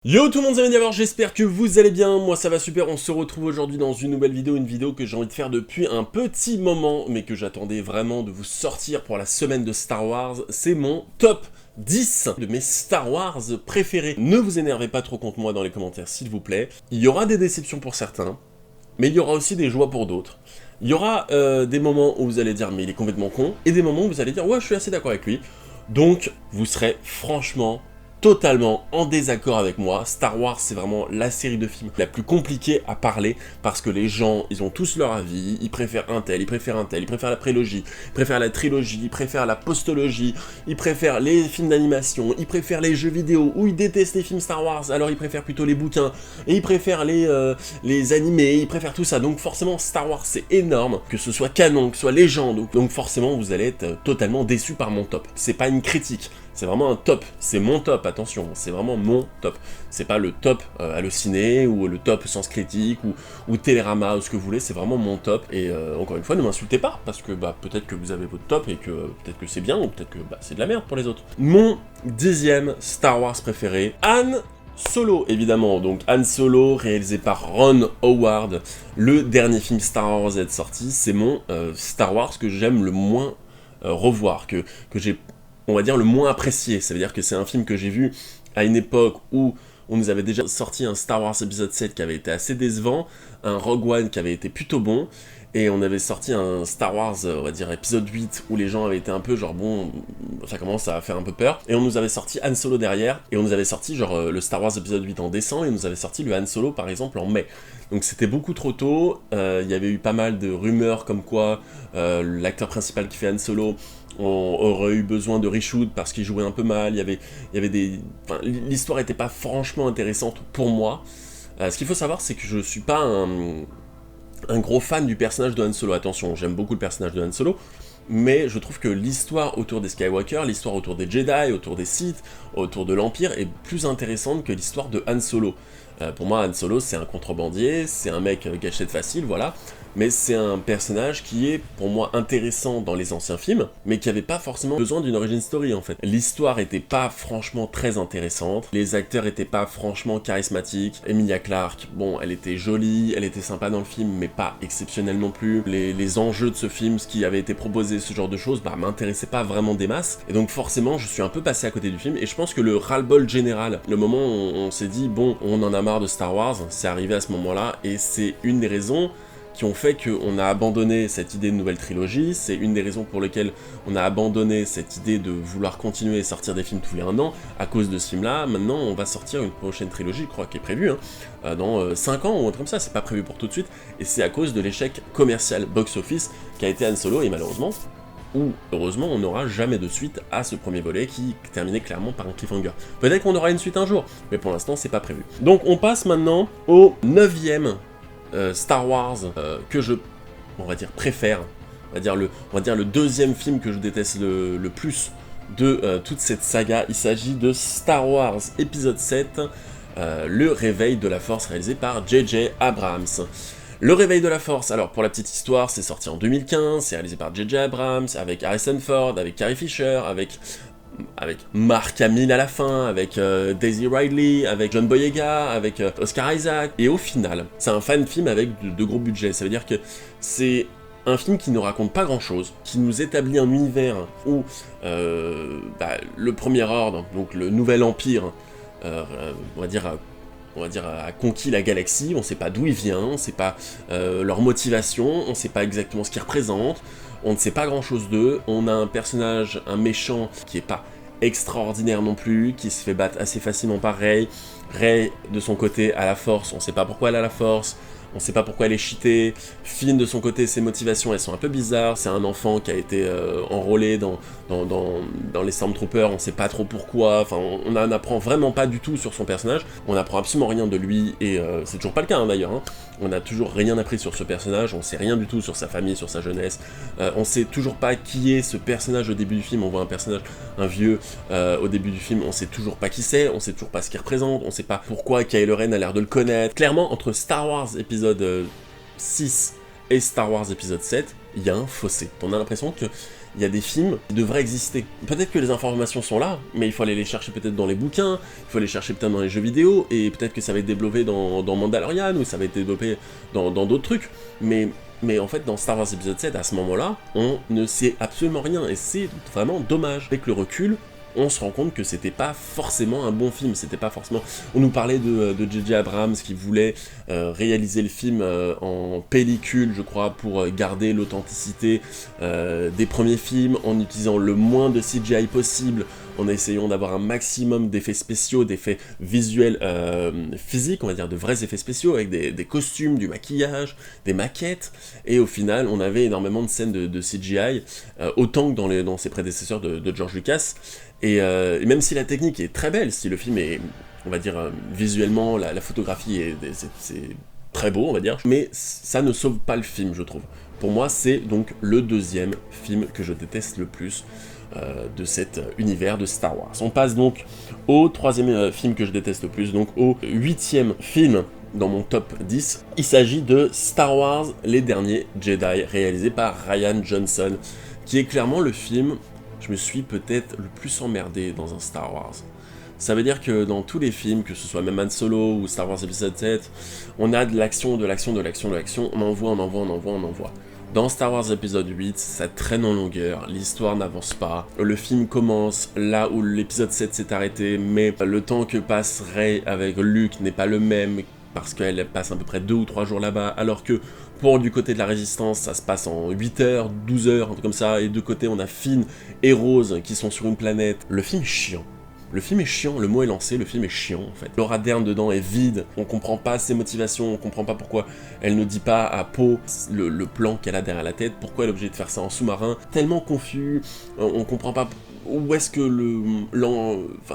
Yo tout le monde, c'est Mediavore, j'espère que vous allez bien, moi ça va super, on se retrouve aujourd'hui dans une nouvelle vidéo, une vidéo que j'ai envie de faire depuis un petit moment, mais que j'attendais vraiment de vous sortir pour la semaine de Star Wars, c'est mon top 10 de mes Star Wars préférés. Ne vous énervez pas trop contre moi dans les commentaires s'il vous plaît, il y aura des déceptions pour certains, mais il y aura aussi des joies pour d'autres. Il y aura des moments où vous allez dire mais il est complètement con, et des moments où vous allez dire ouais je suis assez d'accord avec lui, donc vous serez franchement totalement en désaccord avec moi. Star Wars, c'est vraiment la série de films la plus compliquée à parler, parce que les gens, ils ont tous leur avis, ils préfèrent un tel, ils préfèrent un tel, ils préfèrent la prélogie, ils préfèrent la trilogie, ils préfèrent la postologie, ils préfèrent les films d'animation, ils préfèrent les jeux vidéo, ou ils détestent les films Star Wars, alors ils préfèrent plutôt les bouquins, et ils préfèrent les animés, ils préfèrent tout ça. Donc forcément, Star Wars, c'est énorme, que ce soit canon, que ce soit légende, donc forcément, vous allez être totalement déçus par mon top. C'est pas une critique, c'est vraiment un top, c'est mon top, attention, c'est vraiment mon top. C'est pas le top Allociné, ou le top Sens Critique, ou Télérama, ou ce que vous voulez, c'est vraiment mon top. Et encore une fois, ne m'insultez pas, parce que peut-être que vous avez votre top, et que peut-être que c'est bien, ou peut-être que c'est de la merde pour les autres. Mon 10e Star Wars préféré, Han Solo, évidemment. Donc Han Solo, réalisé par Ron Howard, le dernier film Star Wars à être sorti, c'est mon Star Wars que j'aime le moins revoir, que j'ai, on va dire, le moins apprécié. Ça veut dire que c'est un film que j'ai vu à une époque où on nous avait déjà sorti un Star Wars épisode 7 qui avait été assez décevant, un Rogue One qui avait été plutôt bon, et on avait sorti un Star Wars, on va dire, épisode 8, où les gens avaient été un peu genre, bon, ça commence à faire un peu peur, et on nous avait sorti Han Solo derrière, et on nous avait sorti genre le Star Wars épisode 8 en décembre, et on nous avait sorti le Han Solo par exemple en mai. Donc c'était beaucoup trop tôt, il y avait eu pas mal de rumeurs comme quoi l'acteur principal qui fait Han Solo on aurait eu besoin de reshoot parce qu'il jouait un peu mal, il y avait des... Enfin, l'histoire était pas franchement intéressante pour moi. Ce qu'il faut savoir, c'est que je suis pas un gros fan du personnage de Han Solo, attention, j'aime beaucoup le personnage de Han Solo, mais je trouve que l'histoire autour des Skywalker, l'histoire autour des Jedi, autour des Sith, autour de l'Empire est plus intéressante que l'histoire de Han Solo. Pour moi, Han Solo, c'est un contrebandier, c'est un mec gâchette facile, voilà, mais c'est un personnage qui est, pour moi, intéressant dans les anciens films, mais qui avait pas forcément besoin d'une origin story, en fait. L'histoire était pas franchement très intéressante, les acteurs étaient pas franchement charismatiques, Emilia Clarke, bon, elle était jolie, elle était sympa dans le film, mais pas exceptionnelle non plus. Les enjeux de ce film, ce qui avait été proposé, ce genre de choses, m'intéressait pas vraiment des masses, et donc forcément, je suis un peu passé à côté du film, et je pense que le ras-le-bol général, le moment où on s'est dit, bon, on en a marre de Star Wars, c'est arrivé à ce moment-là, et c'est une des raisons qui ont fait qu'on a abandonné cette idée de nouvelle trilogie, c'est une des raisons pour lesquelles on a abandonné cette idée de vouloir continuer et sortir des films tous les 1 an, à cause de ce film-là. Maintenant, on va sortir une prochaine trilogie, je crois, qui est prévue, dans 5 ans ou un truc comme ça, c'est pas prévu pour tout de suite, et c'est à cause de l'échec commercial box-office qu'a été Han Solo, et malheureusement, ou heureusement, on n'aura jamais de suite à ce premier volet qui terminait clairement par un cliffhanger. Peut-être qu'on aura une suite un jour, mais pour l'instant, c'est pas prévu. Donc, on passe maintenant au 9e Star Wars que on va dire, préfère, on va dire le deuxième film que je déteste le plus de toute cette saga. Il s'agit de Star Wars épisode 7, Le Réveil de la Force, réalisé par J.J. Abrams. Le Réveil de la Force, alors pour la petite histoire, c'est sorti en 2015, c'est réalisé par J.J. Abrams, avec Harrison Ford, avec Carrie Fisher, avec Mark Hamill à la fin, avec Daisy Ridley, avec John Boyega, avec Oscar Isaac, et au final, c'est un fan film avec de gros budgets, ça veut dire que c'est un film qui ne raconte pas grand chose, qui nous établit un univers où le Premier Ordre, donc le Nouvel Empire, on va dire a conquis la galaxie, on sait pas d'où il vient, on sait pas leur motivation, on sait pas exactement ce qu'ils représentent, on ne sait pas grand chose d'eux, on a un personnage, un méchant qui est pas extraordinaire non plus, qui se fait battre assez facilement par Rey. Rey, de son côté, a la force, on sait pas pourquoi elle a la force, on sait pas pourquoi elle est cheatée. Finn, de son côté, ses motivations, elles sont un peu bizarres, c'est un enfant qui a été enrôlé dans les Stormtroopers, on sait pas trop pourquoi, enfin, on n'apprend vraiment pas du tout sur son personnage, on apprend absolument rien de lui, et c'est toujours pas le cas d'ailleurs, on n'a toujours rien appris sur ce personnage, on sait rien du tout sur sa famille, sur sa jeunesse, on sait toujours pas qui est ce personnage au début du film, on voit un personnage, un vieux, au début du film, on sait toujours pas qui c'est, on sait toujours pas ce qu'il représente, on sait pas pourquoi Kylo Ren a l'air de le connaître. Clairement, entre Star Wars épisode 6 et Star Wars épisode 7, il y a un fossé. On a l'impression que il y a des films qui devraient exister. Peut-être que les informations sont là, mais il faut aller les chercher peut-être dans les bouquins, il faut les chercher peut-être dans les jeux vidéo, et peut-être que ça va être développé dans Mandalorian, ou ça va être développé dans d'autres trucs, mais en fait, dans Star Wars épisode 7, à ce moment-là, on ne sait absolument rien, et c'est vraiment dommage. Avec le recul, on se rend compte que c'était pas forcément un bon film, c'était pas forcément... On nous parlait de J.J. Abrams qui voulait réaliser le film en pellicule, je crois, pour garder l'authenticité des premiers films, en utilisant le moins de CGI possible, en essayant d'avoir un maximum d'effets spéciaux, d'effets visuels physiques, on va dire de vrais effets spéciaux, avec des costumes, du maquillage, des maquettes, et au final, on avait énormément de scènes de CGI, autant que dans ses prédécesseurs de George Lucas, et même si la technique est très belle, si le film est, on va dire, visuellement, la photographie c'est très beau, on va dire, mais ça ne sauve pas le film, je trouve. Pour moi, c'est donc le deuxième film que je déteste le plus de cet univers de Star Wars. On passe donc au troisième film que je déteste le plus, donc au 8e film dans mon top 10. Il s'agit de Star Wars, les derniers Jedi, réalisé par Rian Johnson, qui est clairement le film je me suis peut-être le plus emmerdé dans un Star Wars. Ça veut dire que dans tous les films, que ce soit même Han Solo ou Star Wars épisode 7, on a de l'action, on envoie. Dans Star Wars épisode 8, ça traîne en longueur, l'histoire n'avance pas, le film commence là où l'épisode 7 s'est arrêté, mais le temps que passe Rey avec Luke n'est pas le même, parce qu'elle passe à peu près 2 ou 3 jours là-bas, alors que du côté de la Résistance, ça se passe en 8 heures, 12 heures, un truc comme ça, et de côté on a Finn et Rose qui sont sur une planète. Le film est chiant. Le film est chiant, le mot est lancé, le film est chiant en fait. Laura Dern dedans est vide, on comprend pas ses motivations, on comprend pas pourquoi elle ne dit pas à Poe le plan qu'elle a derrière la tête, pourquoi elle est obligée de faire ça en sous-marin, tellement confus, on comprend pas où est-ce que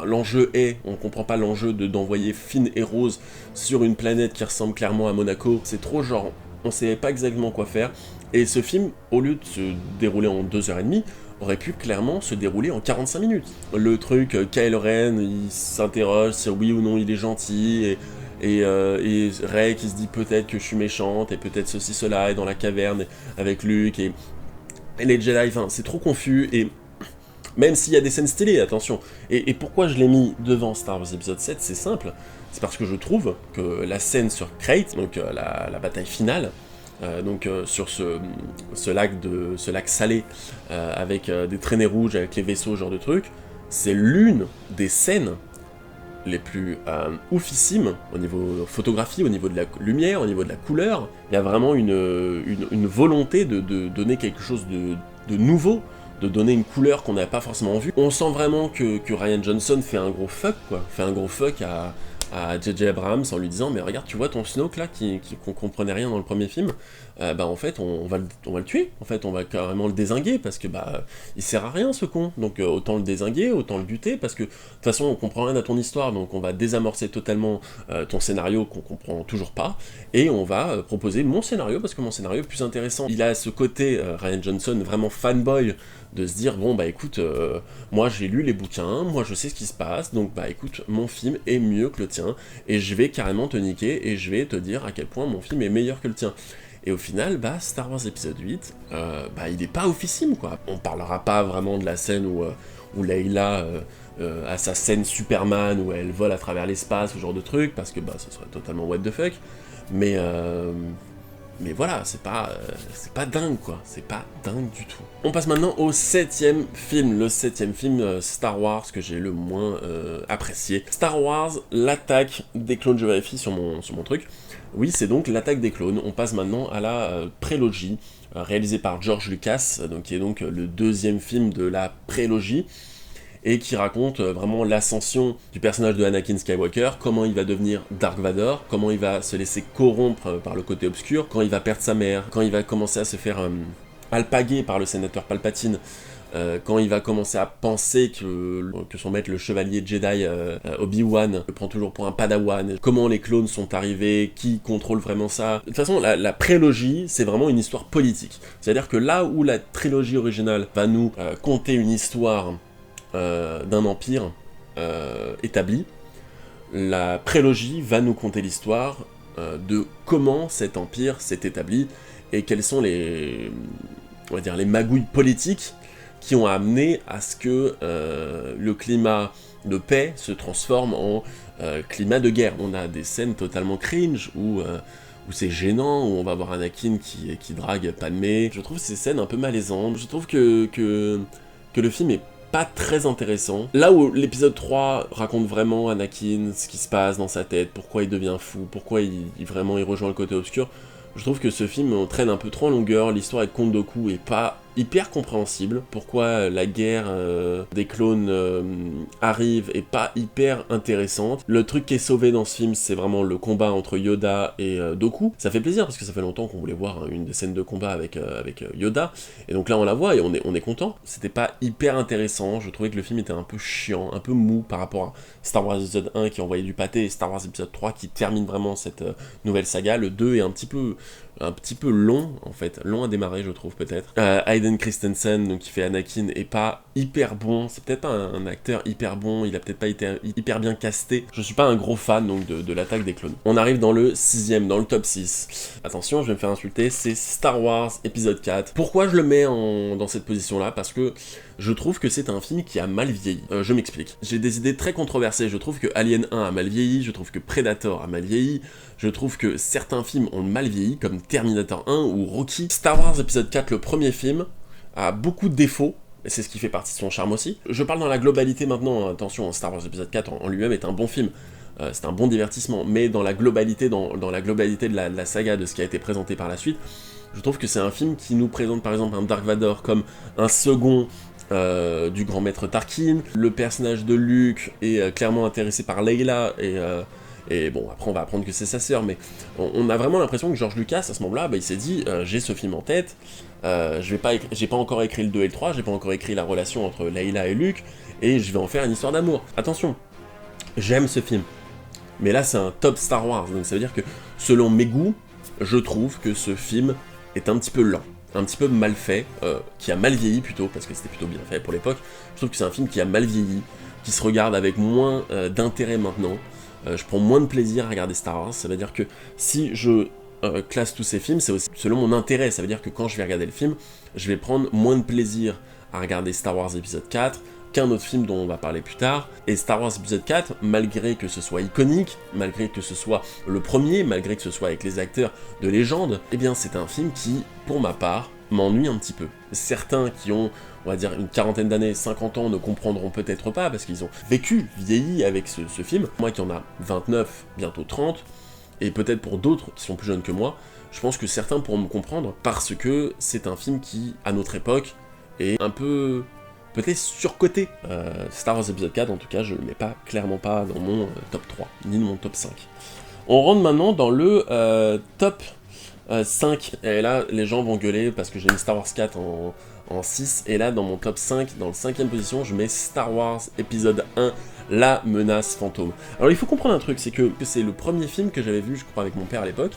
l'enjeu est, on comprend pas l'enjeu d'envoyer Finn et Rose sur une planète qui ressemble clairement à Monaco, c'est trop genre, on savait pas exactement quoi faire, et ce film, au lieu de se dérouler en 2h30, aurait pu clairement se dérouler en 45 minutes. Le truc, Kylo Ren, il s'interroge sur oui ou non il est gentil, et Rey qui se dit peut-être que je suis méchante, et peut-être ceci, cela, et dans la caverne avec Luke, et les Jedi, enfin c'est trop confus, et même s'il y a des scènes stylées, attention. Et pourquoi je l'ai mis devant Star Wars épisode 7, c'est simple, c'est parce que je trouve que la scène sur Crait, donc la bataille finale, sur ce lac salé, avec des traînées rouges, avec les vaisseaux, ce genre de truc, c'est l'une des scènes les plus oufissimes au niveau photographie, au niveau de la lumière, au niveau de la couleur. Il y a vraiment une volonté de donner quelque chose de nouveau, de donner une couleur qu'on n'avait pas forcément vue. On sent vraiment que Rian Johnson fait un gros fuck, quoi. Fait un gros fuck à J.J. Abrams en lui disant mais regarde, tu vois ton Snoke là qu'on comprenait rien dans le premier film, en fait on va le tuer, en fait on va carrément le dézinguer parce que il sert à rien ce con, donc autant le dézinguer, autant le buter, parce que de toute façon on comprend rien à ton histoire, donc on va désamorcer totalement ton scénario qu'on comprend toujours pas, et on va proposer mon scénario parce que mon scénario est plus intéressant. Il a ce côté Rian Johnson vraiment fanboy de se dire bon écoute, moi j'ai lu les bouquins, moi je sais ce qui se passe, donc écoute, mon film est mieux que le tien, et je vais carrément te niquer, et je vais te dire à quel point mon film est meilleur que le tien. Et au final, Star Wars épisode 8, il est pas officime, quoi. On parlera pas vraiment de la scène où Leila a sa scène Superman, où elle vole à travers l'espace, ce genre de truc, parce que ce serait totalement what the fuck, mais voilà, c'est pas dingue, quoi, c'est pas dingue du tout. On passe maintenant au 7e film, le 7e film Star Wars que j'ai le moins apprécié. Star Wars, l'attaque des clones, je vérifie sur mon truc. Oui, c'est donc l'attaque des clones. On passe maintenant à la prélogie, réalisée par George Lucas, qui est donc le deuxième film de la prélogie, et qui raconte vraiment l'ascension du personnage de Anakin Skywalker, comment il va devenir Dark Vador, comment il va se laisser corrompre par le côté obscur, quand il va perdre sa mère, quand il va commencer à se faire alpaguer par le sénateur Palpatine, quand il va commencer à penser que son maître, le chevalier Jedi Obi-Wan, le prend toujours pour un padawan, comment les clones sont arrivés, qui contrôle vraiment ça. De toute façon, la prélogie, c'est vraiment une histoire politique. C'est-à-dire que là où la trilogie originale va nous conter une histoire d'un empire établi, la prélogie va nous conter l'histoire de comment cet empire s'est établi et quelles sont les magouilles politiques qui ont amené à ce que le climat de paix se transforme en climat de guerre. On a des scènes totalement cringe où c'est gênant, où on va voir Anakin qui drague Padmé. Je trouve ces scènes un peu malaisantes. Je trouve que le film est pas très intéressant. Là où l'épisode 3 raconte vraiment Anakin, ce qui se passe dans sa tête, pourquoi il devient fou, pourquoi il rejoint le côté obscur, je trouve que ce film traîne un peu trop en longueur, l'histoire avec Count Dooku est pas hyper compréhensible, pourquoi la guerre des clones arrive est pas hyper intéressante. Le truc qui est sauvé dans ce film, c'est vraiment le combat entre Yoda et Dooku. Ça fait plaisir parce que ça fait longtemps qu'on voulait voir une des scènes de combat avec Yoda, et donc là on la voit et on est content. C'était pas hyper intéressant, je trouvais que le film était un peu chiant, un peu mou par rapport à Star Wars épisode 1 qui envoyait du pâté et Star Wars épisode 3 qui termine vraiment cette nouvelle saga. Le 2 est un petit peu long, en fait, long à démarrer, je trouve, peut-être. Hayden Christensen, donc, qui fait Anakin, est pas hyper bon, c'est peut-être pas un acteur hyper bon, il a peut-être pas été hyper bien casté. Je suis pas un gros fan, donc, de l'attaque des clones. On arrive dans le 6ème, dans le top 6. Attention, je vais me faire insulter, c'est Star Wars épisode 4. Pourquoi je le mets dans cette position-là? Parce que je trouve que c'est un film qui a mal vieilli. Je m'explique. J'ai des idées très controversées, je trouve que Alien 1 a mal vieilli, je trouve que Predator a mal vieilli, je trouve que certains films ont mal vieilli, comme Terminator 1 ou Rocky. Star Wars épisode 4, le premier film, a beaucoup de défauts, et c'est ce qui fait partie de son charme aussi. Je parle dans la globalité maintenant, attention, Star Wars épisode 4 en lui-même est un bon film, c'est un bon divertissement, mais dans la globalité, dans la globalité de la saga, de ce qui a été présenté par la suite, je trouve que c'est un film qui nous présente par exemple un Dark Vador comme un second du grand maître Tarkin. Le personnage de Luke est clairement intéressé par Leila, et bon, après on va apprendre que c'est sa sœur, mais on a vraiment l'impression que George Lucas, à ce moment-là, il s'est dit, j'ai ce film en tête, j'ai pas encore écrit le 2 et le 3, j'ai pas encore écrit la relation entre Leila et Luke, et je vais en faire une histoire d'amour. Attention, j'aime ce film, mais là c'est un top Star Wars, donc ça veut dire que, selon mes goûts, je trouve que ce film est un petit peu lent, un petit peu mal fait, qui a mal vieilli plutôt, parce que c'était plutôt bien fait pour l'époque. Je trouve que c'est un film qui a mal vieilli, qui se regarde avec moins d'intérêt maintenant. Je prends moins de plaisir à regarder Star Wars, ça veut dire que si je classe tous ces films, c'est aussi selon mon intérêt, ça veut dire que quand je vais regarder le film, je vais prendre moins de plaisir à regarder Star Wars épisode 4 qu'un autre film dont on va parler plus tard. Et Star Wars épisode 4, malgré que ce soit iconique, malgré que ce soit le premier, malgré que ce soit avec les acteurs de légende, eh bien c'est un film qui, pour ma part, m'ennuie un petit peu. Certains qui ont, on va dire, une quarantaine d'années, 50 ans, ne comprendront peut-être pas, parce qu'ils ont vieilli avec ce film. Moi qui en a 29, bientôt 30, et peut-être pour d'autres qui sont plus jeunes que moi, je pense que certains pourront me comprendre, parce que c'est un film qui, à notre époque, est un peu peut-être surcoté. Star Wars épisode 4, en tout cas, je le mets pas, clairement pas dans mon top 3, ni dans mon top 5. On rentre maintenant dans le top 5, et là, les gens vont gueuler, parce que j'ai mis Star Wars 4 en 6, et là, dans mon top 5, dans le 5ème position, je mets Star Wars épisode 1, La menace fantôme. Alors, il faut comprendre un truc, c'est que c'est le premier film que j'avais vu, je crois, avec mon père à l'époque,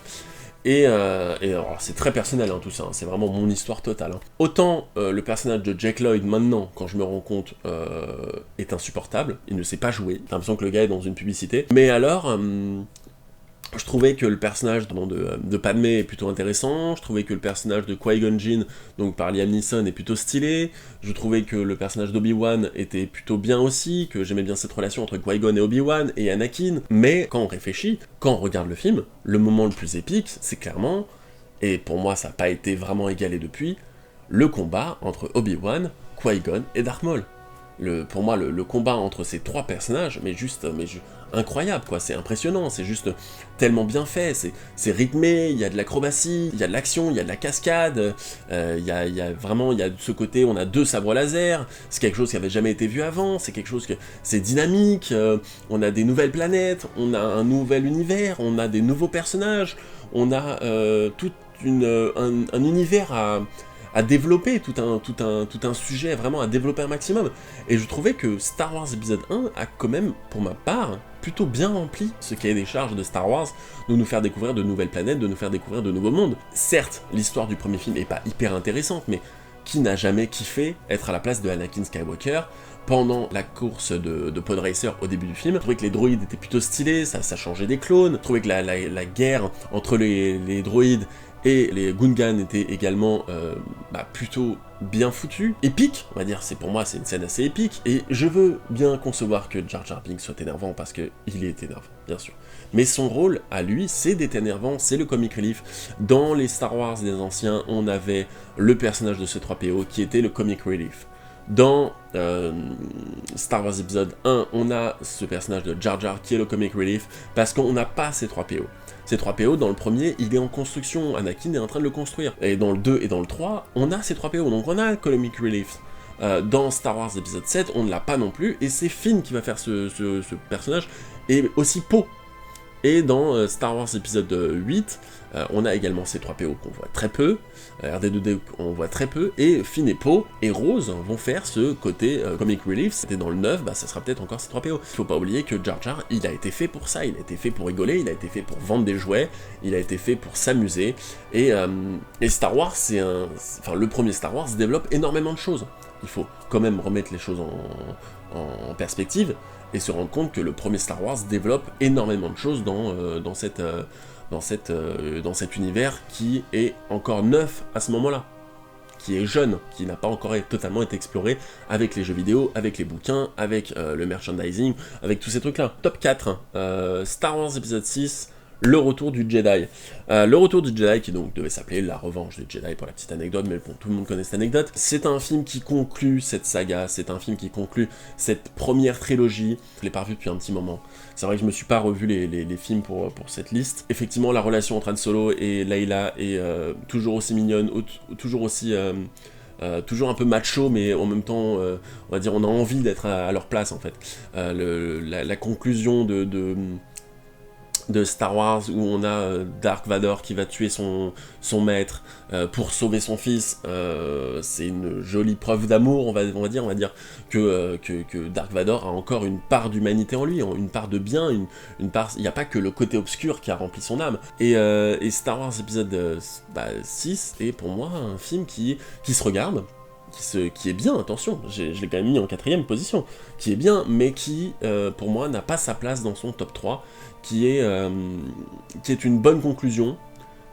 et alors c'est très personnel tout ça, c'est vraiment mon histoire totale. Autant le personnage de Jake Lloyd maintenant, quand je me rends compte, est insupportable, il ne sait pas jouer, j'ai l'impression que le gars est dans une publicité, mais alors, je trouvais que le personnage de Padmé est plutôt intéressant, je trouvais que le personnage de Qui-Gon Jinn, donc par Liam Neeson, est plutôt stylé, je trouvais que le personnage d'Obi-Wan était plutôt bien aussi, que j'aimais bien cette relation entre Qui-Gon et Obi-Wan, et Anakin, mais quand on réfléchit, quand on regarde le film, le moment le plus épique, c'est clairement, et pour moi ça n'a pas été vraiment égalé depuis, le combat entre Obi-Wan, Qui-Gon et Darth Maul. Pour moi, le combat entre ces trois personnages, incroyable, quoi, c'est impressionnant, c'est juste tellement bien fait, c'est rythmé, il y a de l'acrobatie, il y a de l'action, il y a de la cascade, il y a vraiment, il y a de ce côté, on a 2 sabres laser, c'est quelque chose qui avait jamais été vu avant, c'est quelque chose c'est dynamique, on a des nouvelles planètes, on a un nouvel univers, on a des nouveaux personnages, on a tout un univers à développer, tout un sujet vraiment à développer un maximum. Et je trouvais que Star Wars épisode 1 a quand même, pour ma part, plutôt bien rempli ce cahier des charges de Star Wars, de nous faire découvrir de nouvelles planètes, de nous faire découvrir de nouveaux mondes. Certes, l'histoire du premier film est pas hyper intéressante, mais qui n'a jamais kiffé être à la place de Anakin Skywalker pendant la course de Pod Racer au début du film? Je trouvais que les droïdes étaient plutôt stylés, ça changeait des clones, je trouvais que la guerre entre les droïdes et les Gungans étaient également plutôt bien foutu, épique, on va dire, pour moi c'est une scène assez épique, et je veux bien concevoir que Jar Jar Binks soit énervant, parce que il est énervant, bien sûr. Mais son rôle, à lui, c'est d'être énervant, c'est le comic relief. Dans les Star Wars des anciens, on avait le personnage de C-3PO qui était le comic relief. Dans Star Wars épisode 1, on a ce personnage de Jar Jar qui est le comic relief, parce qu'on n'a pas C-3PO. C-3PO, dans le premier, il est en construction, Anakin est en train de le construire. Et dans le 2 et dans le 3, on a C-3PO, donc on a le comic relief. Dans Star Wars épisode 7, on ne l'a pas non plus, et c'est Finn qui va faire ce personnage, et aussi Poe. Et dans Star Wars épisode 8, on a également C-3PO qu'on voit très peu, RD2D on voit très peu, et Finn et Poe et Rose vont faire ce côté comic relief. C'était dans le 9, bah ça sera peut-être encore C-3PO. Il faut pas oublier que Jar Jar, il a été fait pour ça, il a été fait pour rigoler, il a été fait pour vendre des jouets, il a été fait pour s'amuser, et Star Wars, le premier Star Wars développe énormément de choses. Il faut quand même remettre les choses en perspective, et se rendre compte que le premier Star Wars développe énormément de choses dans cet univers qui est encore neuf à ce moment-là, qui est jeune, qui n'a pas encore totalement été exploré avec les jeux vidéo, avec les bouquins, avec le merchandising, avec tous ces trucs-là. Top 4, Star Wars épisode 6, le retour du Jedi. Le retour du Jedi, qui donc devait s'appeler La Revanche du Jedi pour la petite anecdote, mais bon, tout le monde connaît cette anecdote. C'est un film qui conclut cette saga, c'est un film qui conclut cette première trilogie. Je l'ai pas revu depuis un petit moment. C'est vrai que je me suis pas revu les films pour cette liste. Effectivement, la relation entre Han Solo et Leia est toujours aussi mignonne, toujours aussi... toujours un peu macho, mais en même temps, on va dire, on a envie d'être à leur place, en fait. La conclusion de Star Wars, où on a Dark Vador qui va tuer son maître pour sauver son fils, c'est une jolie preuve d'amour, on va dire que Dark Vador a encore une part d'humanité en lui, une part de bien, une part, il n'y a pas que le côté obscur qui a rempli son âme. Et Star Wars épisode 6 est pour moi un film qui se regarde, qui est bien, attention, je l'ai quand même mis en 4ème position, qui est bien, mais qui, pour moi, n'a pas sa place dans son top 3, qui est une bonne conclusion,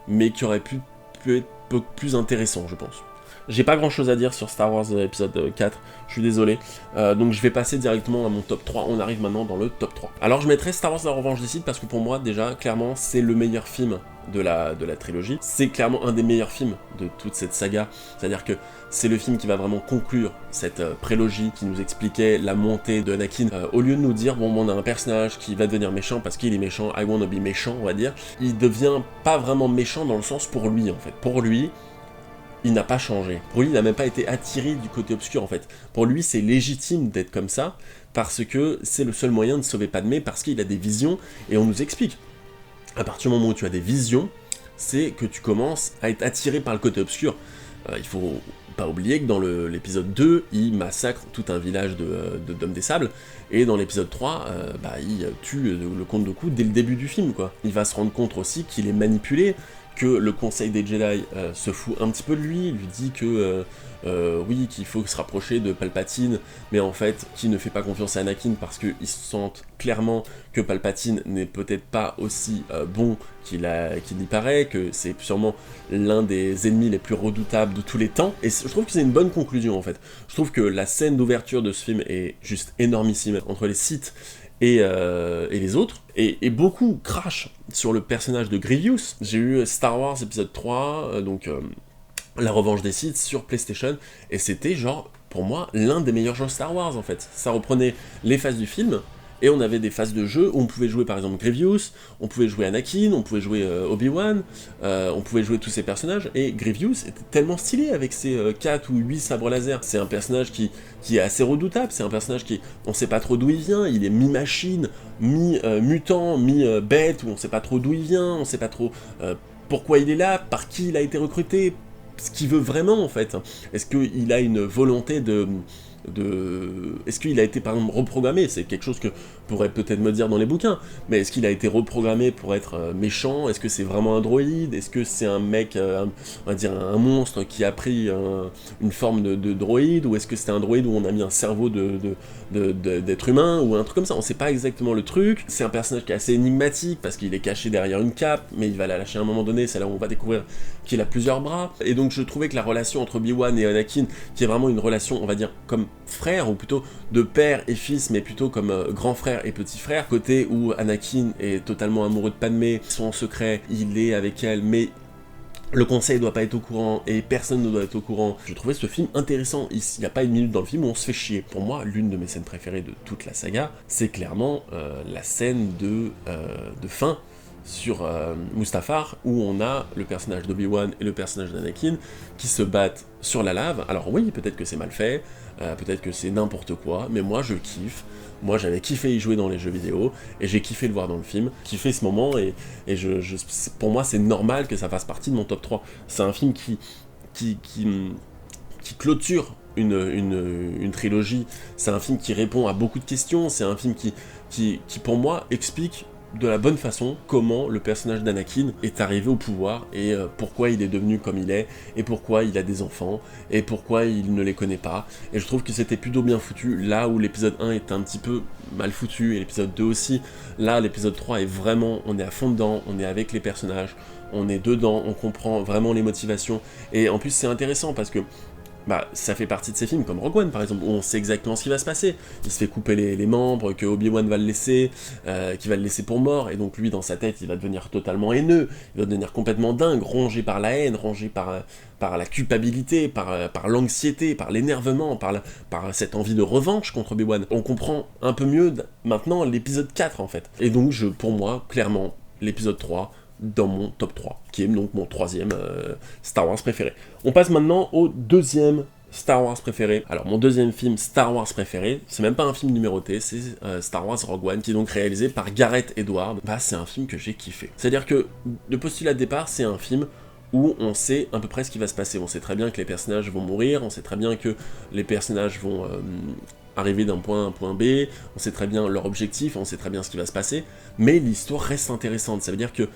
mais qui aurait pu être plus intéressant, je pense. J'ai pas grand chose à dire sur Star Wars épisode 4, je suis désolé, donc je vais passer directement à mon top 3, on arrive maintenant dans le top 3. Alors je mettrai Star Wars La Revanche des Sith parce que pour moi, déjà, clairement, c'est le meilleur film de la trilogie, c'est clairement un des meilleurs films de toute cette saga, c'est-à-dire que c'est le film qui va vraiment conclure cette prélogie qui nous expliquait la montée de Anakin. Au lieu de nous dire, bon, on a un personnage qui va devenir méchant parce qu'il est méchant, I wanna be méchant, on va dire, il devient pas vraiment méchant dans le sens pour lui, en fait. Pour lui, il n'a pas changé. Pour lui, il n'a même pas été attiré du côté obscur, en fait. Pour lui, c'est légitime d'être comme ça, parce que c'est le seul moyen de sauver Padmé, parce qu'il a des visions, et on nous explique. À partir du moment où tu as des visions, c'est que tu commences à être attiré par le côté obscur. Il faut pas oublier que dans l'épisode 2, il massacre tout un village d'hommes des sables, et dans l'épisode 3, il tue le comte Dooku dès le début du film, quoi. Il va se rendre compte aussi qu'il est manipulé, que le conseil des Jedi se fout un petit peu de lui dit que oui, qu'il faut se rapprocher de Palpatine, mais en fait, qu'il ne fait pas confiance à Anakin parce qu'ils sentent clairement que Palpatine n'est peut-être pas aussi bon qu'il y paraît, que c'est sûrement l'un des ennemis les plus redoutables de tous les temps, et je trouve que c'est une bonne conclusion en fait. Je trouve que la scène d'ouverture de ce film est juste énormissime, entre les Sith et les autres, et beaucoup crachent sur le personnage de Grievous. J'ai eu Star Wars épisode 3, La Revanche des Sith sur PlayStation, et c'était genre, pour moi, l'un des meilleurs jeux Star Wars en fait. Ça reprenait les phases du film, et on avait des phases de jeu où on pouvait jouer par exemple Grievous, on pouvait jouer Anakin, on pouvait jouer Obi-Wan, on pouvait jouer tous ces personnages, et Grievous était tellement stylé avec ses 4 ou 8 sabres laser. C'est un personnage qui est assez redoutable, c'est un personnage on sait pas trop d'où il vient, il est mi-machine, mi-mutant, mi-bête, où on sait pas trop d'où il vient, on sait pas trop pourquoi il est là, par qui il a été recruté, ce qu'il veut vraiment en fait. Est-ce qu'il a une volonté est-ce qu'il a été par exemple reprogrammé? C'est quelque chose que pourrait peut-être me dire dans les bouquins, mais est-ce qu'il a été reprogrammé pour être méchant? Est-ce que c'est vraiment un droïde? Est-ce que c'est un mec, on va dire un monstre qui a pris une forme de droïde? Ou est-ce que c'était un droïde où on a mis un cerveau d'être humain? Ou un truc comme ça, on sait pas exactement le truc. C'est un personnage qui est assez énigmatique, parce qu'il est caché derrière une cape, mais il va la lâcher à un moment donné, c'est là où on va découvrir qu'il a plusieurs bras. Et donc je trouvais que la relation entre Obi-Wan et Anakin, qui est vraiment une relation, on va dire, comme frère, ou plutôt de père et fils, mais plutôt comme grand frère et petit frère, côté où Anakin est totalement amoureux de Padmé, ils sont en secret, il est avec elle, mais le conseil doit pas être au courant, et personne ne doit être au courant. Je trouvais ce film intéressant. Il n'y a pas une minute dans le film où on se fait chier. Pour moi, l'une de mes scènes préférées de toute la saga, c'est clairement la scène de fin sur Mustafar, où on a le personnage d'Obi-Wan et le personnage d'Anakin qui se battent sur la lave. Alors oui, peut-être que c'est mal fait, peut-être que c'est n'importe quoi, mais moi je kiffe. Moi j'avais kiffé y jouer dans les jeux vidéo, et j'ai kiffé le voir dans le film, kiffé ce moment, et pour moi c'est normal que ça fasse partie de mon top 3. C'est un film qui clôture une trilogie, c'est un film qui répond à beaucoup de questions, c'est un film qui pour moi explique de la bonne façon comment le personnage d'Anakin est arrivé au pouvoir, et pourquoi il est devenu comme il est, et pourquoi il a des enfants, et pourquoi il ne les connaît pas. Et je trouve que c'était plutôt bien foutu, là où l'épisode 1 est un petit peu mal foutu, et l'épisode 2 aussi. Là, l'épisode 3 est vraiment, on est à fond dedans, on est avec les personnages, on est dedans, on comprend vraiment les motivations, et en plus c'est intéressant parce que ça fait partie de ces films, comme Rogue One par exemple, où on sait exactement ce qui va se passer. Il se fait couper les membres, que Obi-Wan va le laisser, qu'il va le laisser pour mort, et donc lui, dans sa tête, il va devenir totalement haineux, il va devenir complètement dingue, rongé par la haine, rongé par la culpabilité, par l'anxiété, par l'énervement, par cette envie de revanche contre Obi-Wan. On comprend un peu mieux maintenant l'épisode 4, en fait. Et donc, pour moi, clairement, l'épisode 3, dans mon top 3, qui est donc mon troisième Star Wars préféré. On passe maintenant au deuxième Star Wars préféré. Alors mon deuxième film Star Wars préféré, c'est même pas un film numéroté, c'est Star Wars Rogue One, qui est donc réalisé par Gareth Edwards. C'est un film que j'ai kiffé. C'est-à-dire que le postulat de départ, c'est un film où on sait à peu près ce qui va se passer. On sait très bien que les personnages vont mourir, on sait très bien que les personnages vont arriver d'un point A à un point B, on sait très bien leur objectif, on sait très bien ce qui va se passer, mais l'histoire reste intéressante. Ça veut dire que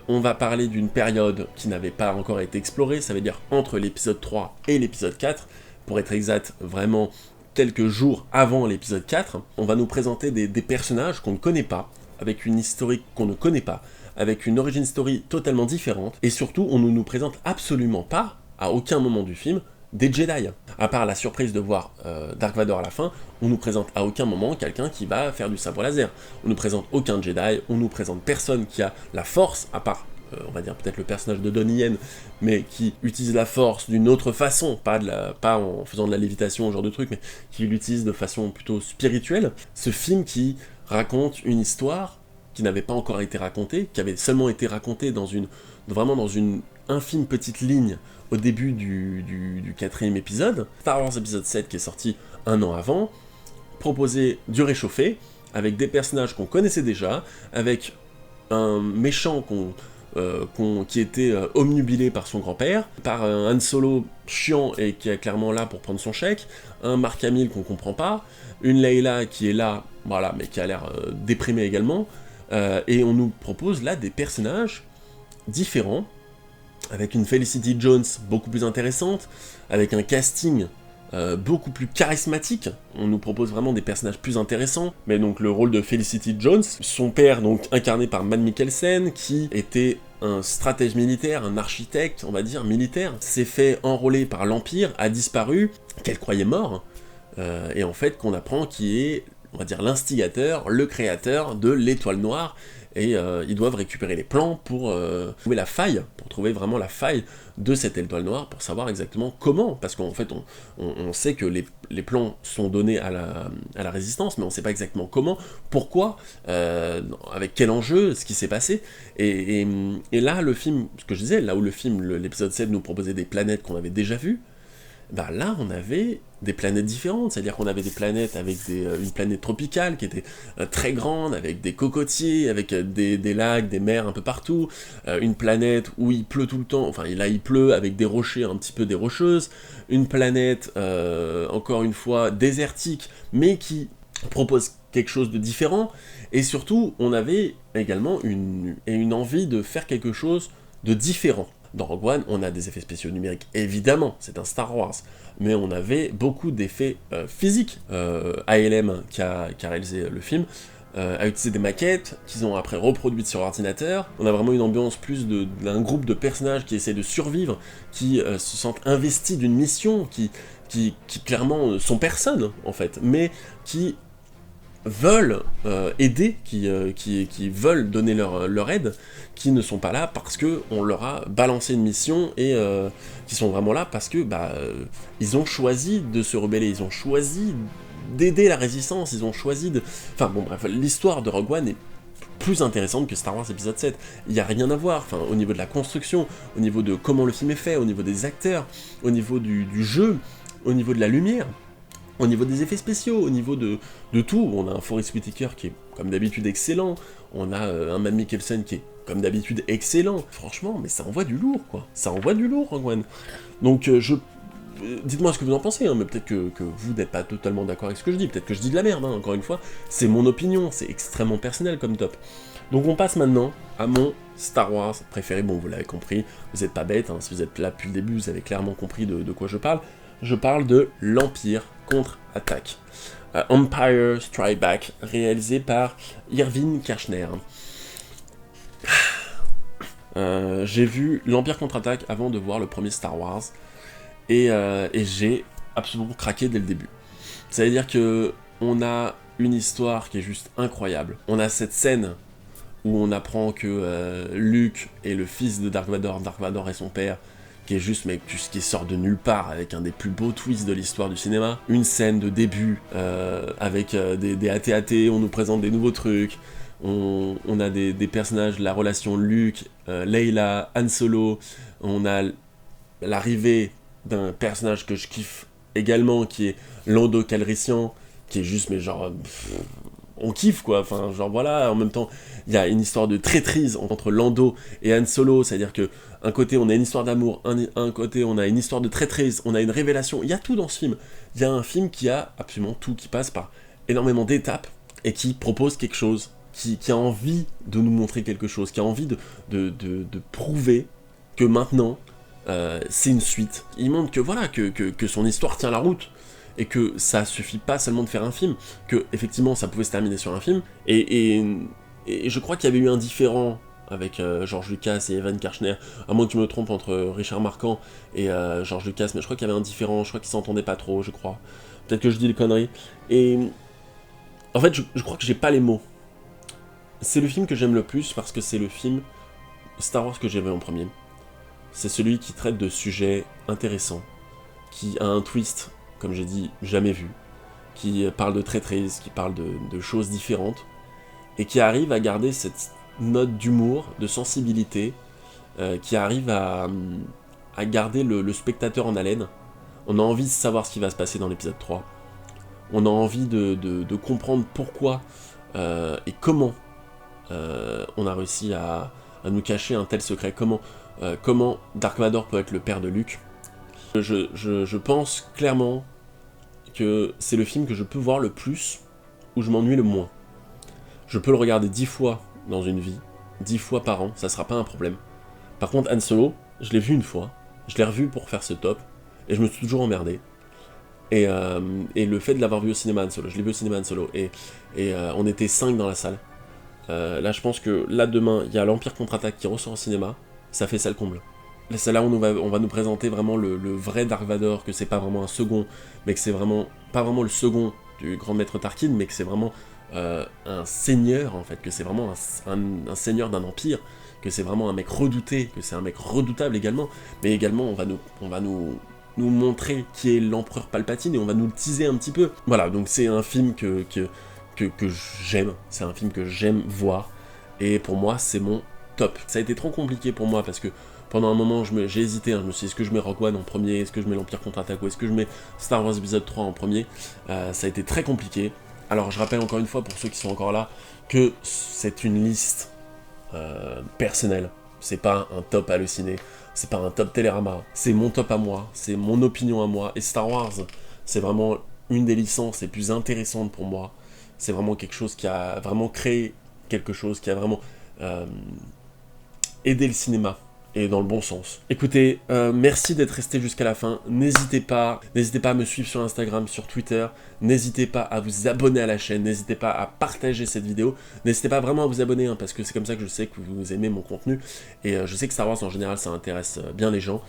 on va parler d'une période qui n'avait pas encore été explorée, ça veut dire entre l'épisode 3 et l'épisode 4, pour être exact, vraiment quelques jours avant l'épisode 4, on va nous présenter des personnages qu'on ne connaît pas, avec une historique qu'on ne connaît pas, avec une origin story totalement différente, et surtout on ne nous présente absolument pas, à aucun moment du film, des Jedi. À part la surprise de voir Dark Vador à la fin, on nous présente à aucun moment quelqu'un qui va faire du sabre laser. On nous présente aucun Jedi, on nous présente personne qui a la force, à part, on va dire peut-être le personnage de Donnie Yen, mais qui utilise la force d'une autre façon, pas en faisant de la lévitation, ce genre de truc, mais qui l'utilise de façon plutôt spirituelle. Ce film qui raconte une histoire qui n'avait pas encore été racontée, qui avait seulement été racontée vraiment dans une infime petite ligne au début du quatrième épisode, Star Wars épisode 7 qui est sorti un an avant, proposait du réchauffé, avec des personnages qu'on connaissait déjà, avec un méchant qui était omnubilé par son grand-père, par un Han Solo chiant et qui est clairement là pour prendre son chèque, un Mark Hamill qu'on comprend pas, une Leila qui est là, voilà, mais qui a l'air déprimée également, et on nous propose là des personnages différents, avec une Felicity Jones beaucoup plus intéressante, avec un casting beaucoup plus charismatique. On nous propose vraiment des personnages plus intéressants, mais donc le rôle de Felicity Jones, son père donc incarné par Mads Mikkelsen, qui était un stratège militaire, un architecte, on va dire, militaire, s'est fait enrôler par l'Empire, a disparu, qu'elle croyait mort, et en fait qu'on apprend qu'il est, on va dire, l'instigateur, le créateur de l'Étoile Noire, et ils doivent récupérer les plans pour trouver vraiment la faille de cette étoile noire, pour savoir exactement comment, parce qu'en fait on sait que les plans sont donnés à la résistance, mais on sait pas exactement comment, pourquoi, avec quel enjeu, ce qui s'est passé, et là le film, ce que je disais, là où l'épisode 7 nous proposait des planètes qu'on avait déjà vues, là on avait des planètes différentes, c'est-à-dire qu'on avait des planètes avec une planète tropicale qui était très grande, avec des cocotiers, avec des lacs, des mers un peu partout, une planète où il pleut tout le temps, enfin là il pleut avec des rochers un petit peu des rocheuses, une planète encore une fois désertique, mais qui propose quelque chose de différent, et surtout, on avait également une envie de faire quelque chose de différent. Dans Rogue One, on a des effets spéciaux numériques, évidemment, c'est un Star Wars, mais on avait beaucoup d'effets physiques. ALM, qui a réalisé le film, a utilisé des maquettes qu'ils ont après reproduites sur ordinateur. On a vraiment une ambiance plus d'un groupe de personnages qui essaient de survivre, qui se sentent investis d'une mission, qui clairement sont personne, en fait, mais qui veulent aider, qui veulent donner leur aide, qui ne sont pas là parce que on leur a balancé une mission, et qui sont vraiment là parce que ils ont choisi de se rebeller, ils ont choisi d'aider la résistance, ils ont choisi de... Enfin bon bref, l'histoire de Rogue One est plus intéressante que Star Wars épisode 7, il n'y a rien à voir, enfin, au niveau de la construction, au niveau de comment le film est fait, au niveau des acteurs, au niveau du jeu, au niveau de la lumière, au niveau des effets spéciaux, au niveau de tout. On a un Forest Whitaker qui est comme d'habitude excellent, on a un Mads Mikkelsen qui est comme d'habitude excellent, franchement, mais ça envoie du lourd, quoi, ça envoie du lourd, Rogue One. Donc dites-moi ce que vous en pensez, hein, mais peut-être que vous n'êtes pas totalement d'accord avec ce que je dis, peut-être que je dis de la merde, hein, encore une fois, c'est mon opinion, c'est extrêmement personnel comme top. Donc on passe maintenant à mon Star Wars préféré. Bon, vous l'avez compris, vous n'êtes pas bête, hein, si vous êtes là depuis le début, vous avez clairement compris de quoi je parle. Je parle de l'Empire contre-attaque. Empire Strike Back, réalisé par Irving Kershner. J'ai vu l'Empire contre-attaque avant de voir le premier Star Wars, et j'ai absolument craqué dès le début. C'est-à-dire que on a une histoire qui est juste incroyable. On a cette scène où on apprend que Luke est le fils de Dark Vador est son père, qui est juste, mais qui sort de nulle part, avec un des plus beaux twists de l'histoire du cinéma. Une scène de début, avec des AT-AT, on nous présente des nouveaux trucs, on a des personnages, la relation Luke, Leila, Han Solo, on a l'arrivée d'un personnage que je kiffe également, qui est Lando Calrissian, qui est juste, mais genre... on kiffe, quoi, enfin, genre voilà, en même temps, il y a une histoire de traîtrise entre Lando et Han Solo, c'est-à-dire que un côté, on a une histoire d'amour, un côté, on a une histoire de traîtrise, on a une révélation, il y a tout dans ce film. Il y a un film qui a absolument tout, qui passe par énormément d'étapes, et qui propose quelque chose, qui a envie de nous montrer quelque chose, qui a envie de prouver que maintenant, c'est une suite. Il montre que voilà, que son histoire tient la route, et que ça suffit pas seulement de faire un film, que effectivement ça pouvait se terminer sur un film, et je crois qu'il y avait eu un différend avec George Lucas et Evan Kershner, à moins que je me trompe entre Richard Marquand et George Lucas, mais je crois qu'il y avait un différend, je crois qu'ils s'entendaient pas trop, je crois. Peut-être que je dis des conneries. Et en fait, je crois que j'ai pas les mots. C'est le film que j'aime le plus parce que c'est le film Star Wars que j'aimais en premier. C'est celui qui traite de sujets intéressants, qui a un twist, comme j'ai dit, jamais vu, qui parle de traîtrise, qui parle de choses différentes, et qui arrive à garder cette note d'humour, de sensibilité, qui arrive à garder le spectateur en haleine. On a envie de savoir ce qui va se passer dans l'épisode 3. On a envie de comprendre pourquoi et comment on a réussi à nous cacher un tel secret, comment Dark Vador peut être le père de Luke. Je pense clairement que c'est le film que je peux voir le plus, où je m'ennuie le moins. Je peux le regarder 10 fois dans une vie, 10 fois par an, ça sera pas un problème. Par contre, Han Solo, je l'ai vu une fois, je l'ai revu pour faire ce top, et je me suis toujours emmerdé. Et le fait de l'avoir vu au cinéma Han Solo, je l'ai vu au cinéma Han Solo, et on était 5 dans la salle. Là, je pense que là, demain, il y a l'Empire contre-attaque qui ressort au cinéma, ça fait salle comble. C'est là où on va nous présenter vraiment le vrai Dark Vador, que c'est pas vraiment un second, mais que c'est vraiment pas vraiment le second du grand maître Tarkin, mais que c'est vraiment un seigneur, en fait, que c'est vraiment un seigneur d'un empire, que c'est vraiment un mec redouté, que c'est un mec redoutable également, mais également on va nous montrer qui est l'empereur Palpatine, et on va nous le teaser un petit peu. Voilà, donc c'est un film que j'aime, c'est un film que j'aime voir, et pour moi c'est mon top. Ça a été trop compliqué pour moi, parce que pendant un moment j'ai hésité, hein, je me suis dit, est-ce que je mets Rogue One en premier, est-ce que je mets l'Empire contre-attaque, ou est-ce que je mets Star Wars épisode 3 en premier. Ça a été très compliqué. Alors je rappelle encore une fois, pour ceux qui sont encore là, que c'est une liste personnelle, c'est pas un top halluciné, c'est pas un top Télérama, c'est mon top à moi, c'est mon opinion à moi, et Star Wars, c'est vraiment une des licences les plus intéressantes pour moi. c'est vraiment quelque chose qui a vraiment créé quelque chose, qui a vraiment aidé le cinéma, et dans le bon sens. Écoutez, merci d'être resté jusqu'à la fin, n'hésitez pas à me suivre sur Instagram, sur Twitter, n'hésitez pas à vous abonner à la chaîne, n'hésitez pas à partager cette vidéo, n'hésitez pas vraiment à vous abonner, hein, parce que c'est comme ça que je sais que vous aimez mon contenu, et je sais que Star Wars en général ça intéresse bien les gens.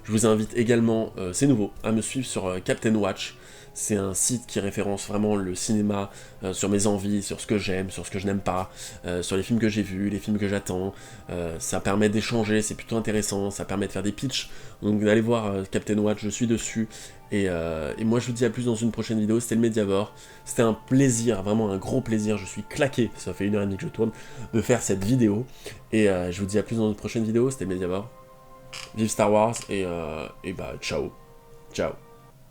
Je vous invite également, c'est nouveau, à me suivre sur Captain Watch. C'est un site qui référence vraiment le cinéma, sur mes envies, sur ce que j'aime, sur ce que je n'aime pas, sur les films que j'ai vus, les films que j'attends. Ça permet d'échanger, c'est plutôt intéressant, ça permet de faire des pitchs. Donc allez voir Captain Watch, je suis dessus. Et moi je vous dis à plus dans une prochaine vidéo, c'était le Mediavore. C'était un plaisir, vraiment un gros plaisir, je suis claqué, ça fait 1h30 que je tourne, de faire cette vidéo. Et je vous dis à plus dans une prochaine vidéo, c'était le Mediavore. Vive Star Wars et bah ciao. Ciao.